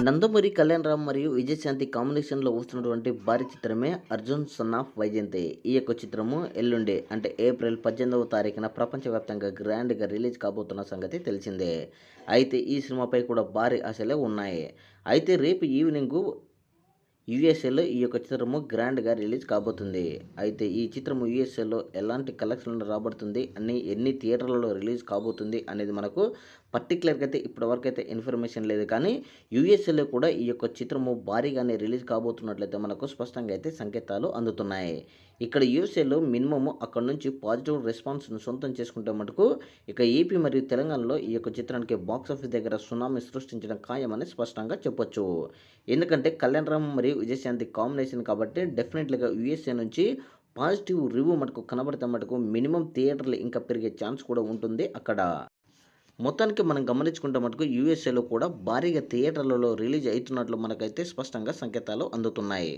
నందమూరి కళ్యాణ్ రామ్ మరియు విజయశాంతి కాంబినేషన్లో వస్తున్నటువంటి భారీ చిత్రమే అర్జున్ సన్ ఆఫ్ వైజయంతి. ఈ యొక్క చిత్రము ఎల్లుండి అంటే ఏప్రిల్ 18వ తారీఖున ప్రపంచవ్యాప్తంగా గ్రాండ్గా రిలీజ్ కాబోతున్న సంగతి తెలిసిందే. అయితే ఈ సినిమాపై కూడా భారీ ఆశలే ఉన్నాయి. అయితే రేపు ఈవినింగ్ యూఎస్ఏలో ఈ యొక్క చిత్రము గ్రాండ్గా రిలీజ్ కాబోతుంది. అయితే ఈ చిత్రము యూఎస్ఏలో ఎలాంటి కలెక్షన్లు రాబడుతుంది ఎన్ని థియేటర్లలో రిలీజ్ కాబోతుంది అనేది మనకు పర్టికులర్గా అయితే ఇప్పటివరకు అయితే ఇన్ఫర్మేషన్ లేదు. కానీ యూఎస్ఏలో కూడా ఈ యొక్క చిత్రము భారీగానే రిలీజ్ కాబోతున్నట్లయితే మనకు స్పష్టంగా అయితే సంకేతాలు అందుతున్నాయి. ఇక్కడ యూఎస్ఏలో మినిమమ్ అక్కడ నుంచి పాజిటివ్ రెస్పాన్స్ను సొంతం చేసుకుంటే మటుకు ఇక ఏపీ మరియు తెలంగాణలో ఈ యొక్క చిత్రానికి బాక్సాఫీస్ దగ్గర సునామీ సృష్టించడం ఖాయమని స్పష్టంగా చెప్పొచ్చు. ఎందుకంటే కళ్యాణ్ రామ్ మరియు విజయశాంతి కాంబినేషన్ కాబట్టి డెఫినెట్లీగా యూఎస్ఏ నుంచి పాజిటివ్ రివ్యూ మటుకు కనబడితే మటుకు మినిమం థియేటర్లు ఇంకా పెరిగే ఛాన్స్ కూడా ఉంటుంది అక్కడ. మొత్తానికి మనం గమనించుకుంటే మటుకు యూఎస్ఏలో కూడా భారీగా థియేటర్లలో రిలీజ్ అవుతున్నట్లు మనకైతే స్పష్టంగా సంకేతాలు అందుతున్నాయి.